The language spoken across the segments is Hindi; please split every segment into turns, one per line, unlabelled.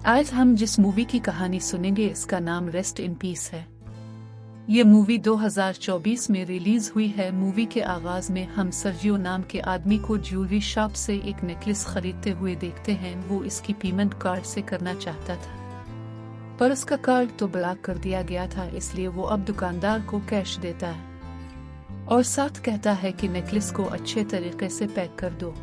आज हम जिस मूवी की कहानी सुनेंगे इसका नाम रेस्ट इन पीस है। ये मूवी 2024 में रिलीज हुई है। मूवी के आगाज में हम सर्जियो नाम के आदमी को ज्वेलरी शॉप से एक नेकलेस खरीदते हुए देखते हैं। वो इसकी पेमेंट कार्ड से करना चाहता था, पर उसका कार्ड तो ब्लॉक कर दिया गया था, इसलिए वो अब दुकानदार को कैश देता है और साथ कहता है कि नेकलेस को अच्छे तरीके से पैक कर दो।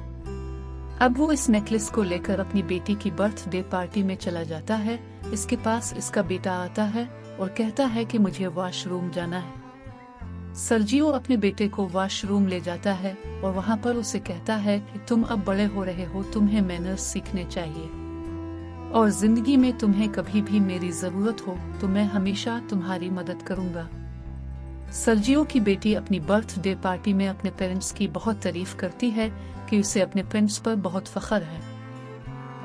अब वो इस नेकलेस को लेकर अपनी बेटी की बर्थडे पार्टी में चला जाता है। इसके पास इसका बेटा आता है और कहता है कि मुझे वॉशरूम जाना है। सर्जियो अपने बेटे को वॉशरूम ले जाता है और वहाँ पर उसे कहता है कि तुम अब बड़े हो रहे हो, तुम्हें मैनर्स सीखने चाहिए और जिंदगी में तुम्हें कभी भी मेरी जरूरत हो तो मैं हमेशा तुम्हारी मदद करूंगा। सर्जियो की बेटी अपनी बर्थडे पार्टी में अपने पेरेंट्स की बहुत तारीफ करती है कि उसे अपने पेरेंट्स पर बहुत फख्र है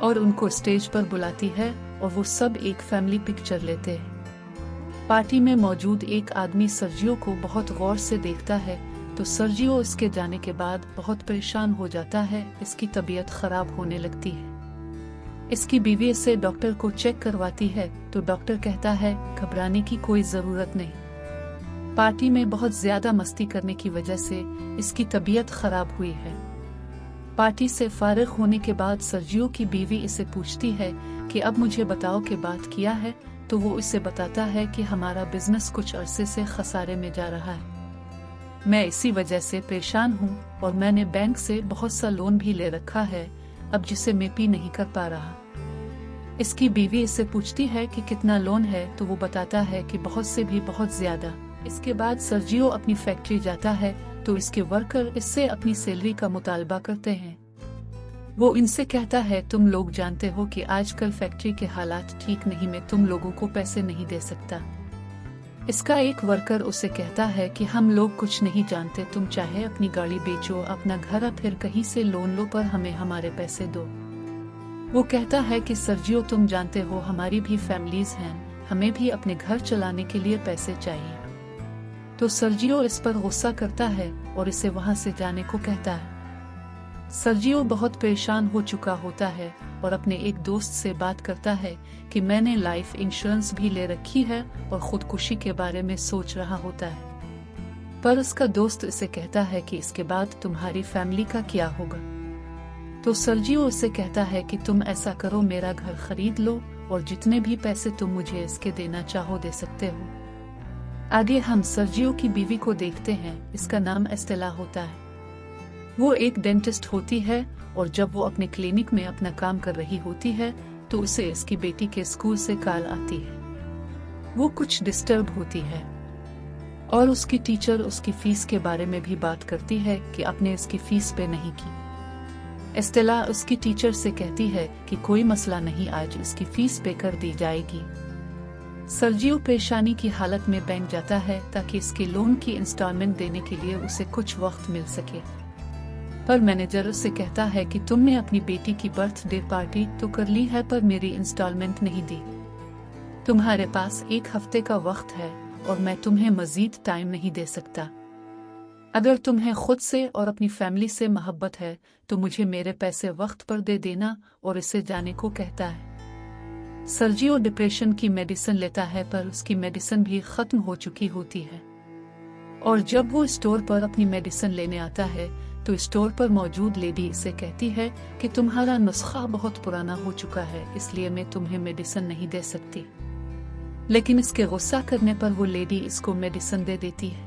और उनको स्टेज पर बुलाती है और वो सब एक फैमिली पिक्चर लेते हैं। पार्टी में मौजूद एक आदमी सर्जियो को बहुत गौर से देखता है तो सर्जियो इसके जाने के बाद बहुत परेशान हो जाता है। इसकी तबीयत खराब होने लगती है। इसकी बीवी इसे डॉक्टर को चेक करवाती है तो डॉक्टर कहता है घबराने की कोई जरूरत नहीं। पार्टी में बहुत ज्यादा मस्ती करने की वजह से इसकी तबीयत खराब हुई है। पार्टी से फारिग होने के बाद सर्जियो की बीवी इसे पूछती है कि अब मुझे बताओ कि बात किया है, तो वो इसे बताता है कि हमारा बिजनेस कुछ अरसे से खसारे में जा रहा है। मैं इसी वजह से परेशान हूँ और मैंने बैंक से बहुत सा लोन भी ले रखा है अब जिसे मैं पे नहीं कर पा रहा। इसकी बीवी इससे पूछती है कि कितना लोन है तो वो बताता है कि बहुत से भी बहुत ज्यादा। इसके बाद सर्जियो अपनी फैक्ट्री जाता है तो इसके वर्कर इससे अपनी सैलरी का मुतालबा करते हैं। वो इनसे कहता है तुम लोग जानते हो कि आजकल फैक्ट्री के हालात ठीक नहीं, मैं तुम लोगों को पैसे नहीं दे सकता। इसका एक वर्कर उसे कहता है कि हम लोग कुछ नहीं जानते, तुम चाहे अपनी गाड़ी बेचो, अपना घर या फिर कहीं से लोन लो, पर हमें हमारे पैसे दो। वो कहता है कि सर्जियो तुम जानते हो हमारी भी फैमिलीज हैं, हमें भी अपने घर चलाने के लिए पैसे चाहिए। तो सर्जियो इस पर गुस्सा करता है और इसे वहां से जाने को कहता है। सर्जियो बहुत परेशान हो चुका होता है और अपने एक दोस्त से बात करता है कि मैंने लाइफ इंश्योरेंस भी ले रखी है और खुदकुशी के बारे में सोच रहा होता है। पर उसका दोस्त इसे कहता है कि इसके बाद तुम्हारी फैमिली का क्या होगा। तो सर्जियो उसे कहता है कि तुम ऐसा करो, मेरा घर खरीद लो और जितने भी पैसे तुम मुझे इसके देना चाहो दे सकते हो। आगे हम सर्जियो की बीवी को देखते हैं। इसका नाम एस्टेला होता है। वो एक डेंटिस्ट होती है और जब वो अपने क्लिनिक में अपना काम कर रही होती है तो उसे इसकी बेटी के स्कूल से कॉल आती है। वो कुछ डिस्टर्ब होती है और उसकी टीचर उसकी फीस के बारे में भी बात करती है कि आपने इसकी फीस पे नहीं की। एस्टेला उसकी टीचर से कहती है कि कोई मसला नहीं, आज इसकी फीस पे कर दी जाएगी। सर्जियो परेशानी की हालत में बैंक जाता है ताकि इसके लोन की इंस्टॉलमेंट देने के लिए उसे कुछ वक्त मिल सके, पर मैनेजर उसे कहता है कि तुमने अपनी बेटी की बर्थडे पार्टी तो कर ली है पर मेरी इंस्टॉलमेंट नहीं दी। तुम्हारे पास एक हफ्ते का वक्त है और मैं तुम्हें मजीद टाइम नहीं दे सकता। अगर तुम्हें खुद से और अपनी फैमिली से मोहब्बत है तो मुझे मेरे पैसे वक्त पर दे देना, और इसे जाने को कहता है। सर्जियो डिप्रेशन की मेडिसिन लेता है पर उसकी मेडिसिन भी खत्म हो चुकी होती है और जब वो स्टोर पर अपनी मेडिसिन लेने आता है तो स्टोर पर मौजूद लेडी इसे कहती है कि तुम्हारा नुस्खा बहुत पुराना हो चुका है, इसलिए मैं तुम्हें मेडिसिन नहीं दे सकती। लेकिन इसके गुस्सा करने पर वो लेडी इसको मेडिसिन दे देती है।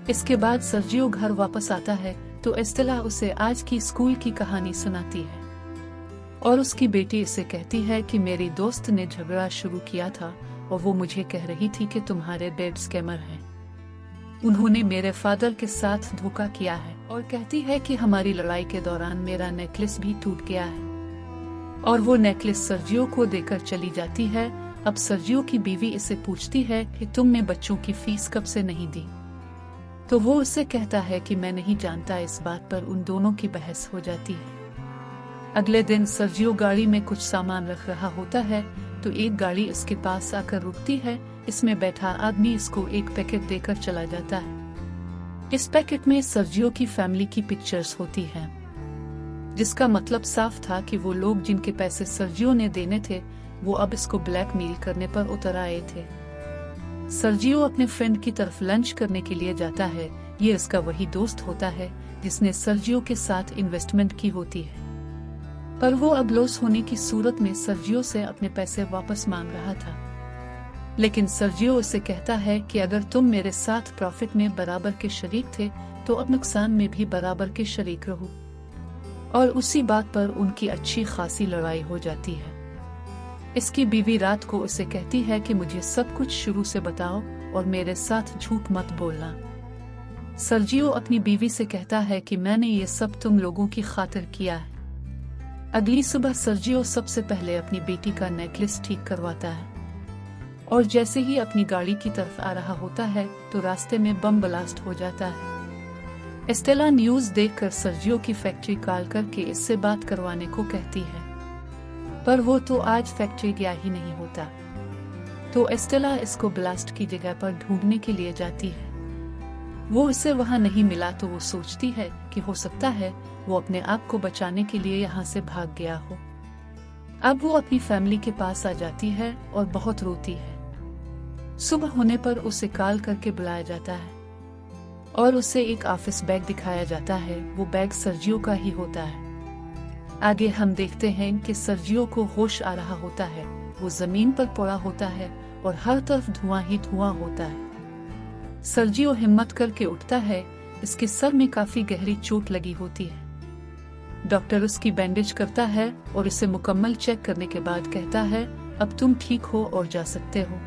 इसके बाद सर्जियो घर वापस आता है तो एस्टेला उसे आज की स्कूल की कहानी सुनाती है और उसकी बेटी इसे कहती है कि मेरी दोस्त ने झगड़ा शुरू किया था और वो मुझे कह रही थी कि तुम्हारे डैड स्कैमर हैं, उन्होंने मेरे फादर के साथ धोखा किया है, और कहती है कि हमारी लड़ाई के दौरान मेरा नेकलेस भी टूट गया है और वो नेकलेस सर्जियो को देकर चली जाती है। अब सर्जियो की बीवी इसे पूछती है कि तुमने बच्चों की फीस कब से नहीं दी, तो वो उससे कहता है कि मैं नहीं जानता। इस बात पर उन दोनों की बहस हो जाती है। अगले दिन सर्जियो गाड़ी में कुछ सामान रख रहा होता है तो एक गाड़ी इसके पास आकर रुकती है। इसमें बैठा आदमी इसको एक पैकेट देकर चला जाता है। इस पैकेट में सर्जियो की फैमिली की पिक्चर्स होती हैं, जिसका मतलब साफ था कि वो लोग जिनके पैसे सर्जियो ने देने थे वो अब इसको ब्लैकमेल करने पर उतर आए थे। सर्जियो अपने फ्रेंड की तरफ लंच करने के लिए जाता है। ये इसका वही दोस्त होता है जिसने सर्जियो के साथ इन्वेस्टमेंट की होती है, पर वो अब लॉस होने की सूरत में सर्जियो से अपने पैसे वापस मांग रहा था। लेकिन सर्जियो उसे कहता है कि अगर तुम मेरे साथ प्रॉफिट में बराबर के शरीक थे तो अब नुकसान में भी बराबर के शरीक रहो। और उसी बात पर उनकी अच्छी खासी लड़ाई हो जाती है। इसकी बीवी रात को उसे कहती है कि मुझे सब कुछ शुरू से बताओ और मेरे साथ झूठ मत बोलना। सर्जियो अपनी बीवी से कहता है कि मैंने ये सब तुम लोगों की खातिर किया है। अगली सुबह सर्जियो सबसे पहले अपनी बेटी का नेकलेस ठीक करवाता है और जैसे ही अपनी गाड़ी की तरफ आ रहा होता है तो रास्ते में बम ब्लास्ट हो जाता है। एस्टेला न्यूज़ देखकर सर्जियो की फैक्ट्री कॉल करके इससे बात करवाने को कहती है, पर वो तो आज फैक्ट्री गया ही नहीं होता। तो एस्टेला इसको ब्लास्ट की जगह पर ढूंढने के लिए जाती है। वो इसे वहां नहीं मिला तो वो सोचती है कि हो सकता है वो अपने आप को बचाने के लिए यहाँ से भाग गया हो। अब वो अपनी फैमिली के पास आ जाती है और बहुत रोती है। सुबह होने पर उसे कॉल करके बुलाया जाता है और उसे एक ऑफिस बैग दिखाया जाता है। वो बैग सर्जियो का ही होता है। आगे हम देखते हैं कि सर्जियो को होश आ रहा होता है। वो जमीन पर पड़ा होता है और हर तरफ धुआं ही धुआं होता है। सर्जियो हिम्मत करके उठता है। इसके सर में काफी गहरी चोट लगी होती है। डॉक्टर उसकी बैंडेज करता है और इसे मुकम्मल चेक करने के बाद कहता है, अब तुम ठीक हो और जा सकते हो।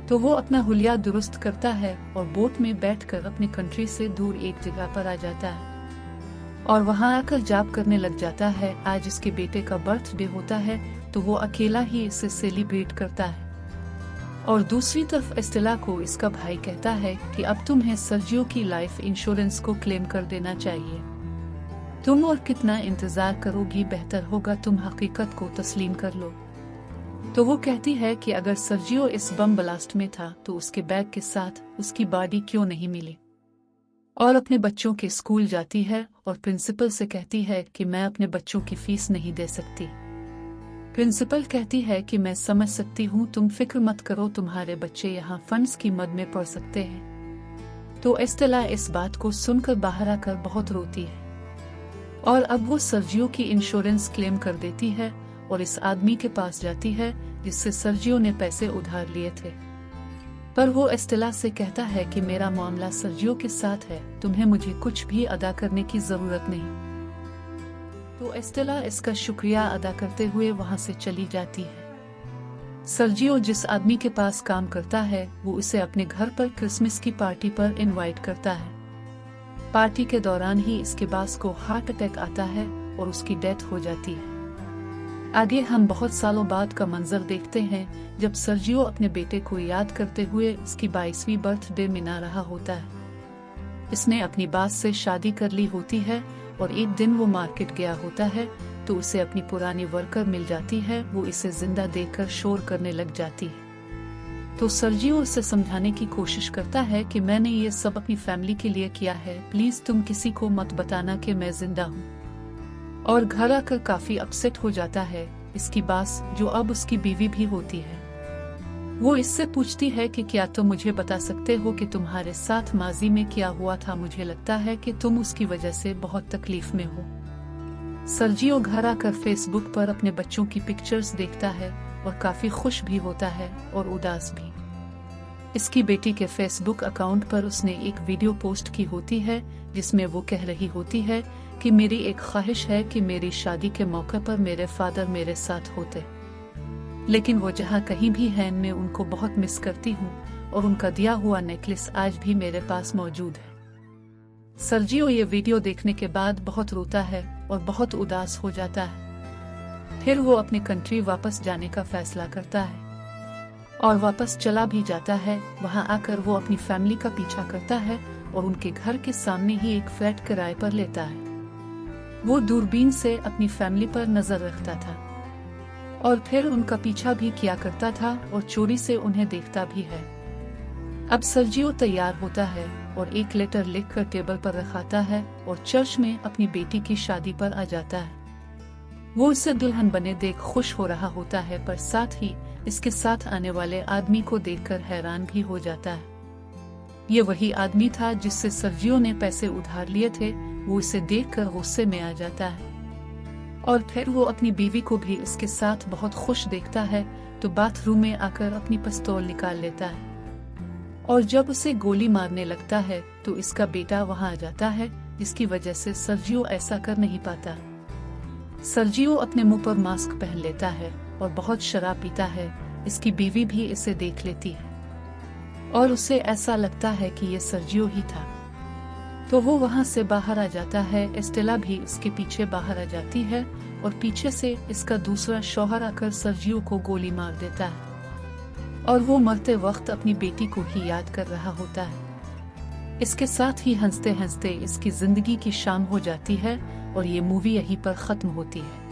तो वो अपना हुलिया दुरुस्त करता है और बोट में बैठकर अपनी कंट्री से दूर एक जगह पर आ जाता है और वहां आकर जॉब करने लग जाता है। आज इसके बेटे का बर्थडे होता है तो वो अकेला ही इसे सेलिब्रेट करता है। और दूसरी तरफ एस्टेला को इसका भाई कहता है कि अब तुम्हें सर्जियो की लाइफ इंश्योरेंस को क्लेम कर देना चाहिए। तुम और कितना इंतजार करोगी, बेहतर होगा तुम हकीकत को तस्लीम कर लो। तो वो कहती है कि अगर सर्जियो इस बम ब्लास्ट में था तो उसके बैग के साथ उसकी बॉडी क्यों नहीं मिली। और अपने बच्चों के स्कूल जाती है और प्रिंसिपल से कहती है कि मैं अपने बच्चों की फीस नहीं दे सकती। प्रिंसिपल कहती है कि मैं समझ सकती हूँ, तुम फिक्र मत करो, तुम्हारे बच्चे यहाँ फंड्स की मद में पड़ सकते हैं। तो एस्टेला इस बात को सुनकर बाहर आकर बहुत रोती है और अब वो सर्जियो की इंश्योरेंस क्लेम कर देती है और इस आदमी के पास जाती है जिससे सर्जियो ने पैसे उधार लिए थे। पर वो एस्टेला से कहता है कि मेरा मामला सर्जियो के साथ है, तुम्हें मुझे कुछ भी अदा करने की जरूरत नहीं। तो एस्टेला इसका शुक्रिया अदा करते हुए वहां से चली जाती है। सर्जियो जिस आदमी के पास काम करता है वो उसे अपने घर पर क्रिसमस की पार्टी पर इनवाइट करता है। पार्टी के दौरान ही इसके बास को हार्ट अटैक आता है और उसकी डेथ हो जाती है। आगे हम बहुत सालों बाद का मंजर देखते हैं जब सर्जियो अपने बेटे को याद करते हुए उसकी 22वीं बर्थडे मना रहा होता है। इसने अपनी बास से शादी कर ली होती है और एक दिन वो मार्केट गया होता है तो उसे अपनी पुरानी वर्कर मिल जाती है। वो इसे जिंदा देखकर शोर करने लग जाती है। तो सर्जियो उसे समझाने की कोशिश करता है कि मैंने ये सब अपनी फैमिली के लिए किया है, प्लीज तुम किसी को मत बताना कि मैं जिंदा हूँ। और घर आकर काफी अपसेट हो जाता है। इसकी बास जो अब उसकी बीवी भी होती है वो इससे पूछती है कि क्या तुम मुझे बता सकते हो कि तुम्हारे साथ माजी में क्या हुआ था, मुझे लगता है कि तुम उसकी वजह से बहुत तकलीफ में हो। सर्जियो घर आकर फेसबुक पर अपने बच्चों की पिक्चर्स देखता है और काफी खुश भी होता है और उदास भी। इसकी बेटी के फेसबुक अकाउंट पर उसने एक वीडियो पोस्ट की होती है जिसमें वो कह रही होती है कि मेरी एक ख्वाहिश है कि मेरी शादी के मौके पर मेरे फादर मेरे साथ होते, लेकिन वो जहाँ कहीं भी हैं मैं उनको बहुत मिस करती हूँ और उनका दिया हुआ नेकलेस आज भी मेरे पास मौजूद है। सर्जियो ये वीडियो देखने के बाद बहुत रोता है और बहुत उदास हो जाता है। फिर वो अपनी कंट्री वापस जाने का फैसला करता है और वापस चला भी जाता है। वहां आकर वो अपनी फैमिली का पीछा करता है और उनके घर के सामने ही एक फ्लैट किराए पर लेता है। वो दूरबीन से अपनी फैमिली पर नजर रखता था और फिर उनका पीछा भी किया करता था और चोरी से उन्हें देखता भी है। अब सर्जियो तैयार होता है और एक लेटर लिखकर टेबल पर रखाता है और चर्च में अपनी बेटी की शादी पर आ जाता है। वो इसे दुल्हन बने देख खुश हो रहा होता है, पर साथ ही इसके साथ आने वाले आदमी को देखकर हैरान भी हो जाता है। ये वही आदमी था जिससे सर्जियो ने पैसे उधार लिए थे। वो इसे देखकर गुस्से में आ जाता है और फिर वो अपनी बीवी को भी इसके साथ बहुत खुश देखता है, तो बाथरूम में आकर अपनी पिस्तौल निकाल लेता है और जब उसे गोली मारने लगता है तो इसका बेटा वहां आ जाता है, जिसकी वजह से सर्जियो ऐसा कर नहीं पाता। सर्जियो अपने मुंह पर मास्क पहन लेता है और बहुत शराब पीता है। इसकी बीवी भी इसे देख लेती है और उसे ऐसा लगता है कि ये सर्जियो ही था, तो वो वहां से बाहर आ जाता है। एस्टेला भी इसके पीछे बाहर आ जाती है और पीछे से इसका दूसरा शौहर आकर सर्जियो को गोली मार देता है और वो मरते वक्त अपनी बेटी को ही याद कर रहा होता है। इसके साथ ही हंसते हंसते इसकी जिंदगी की शाम हो जाती है और ये मूवी यहीं पर खत्म होती है।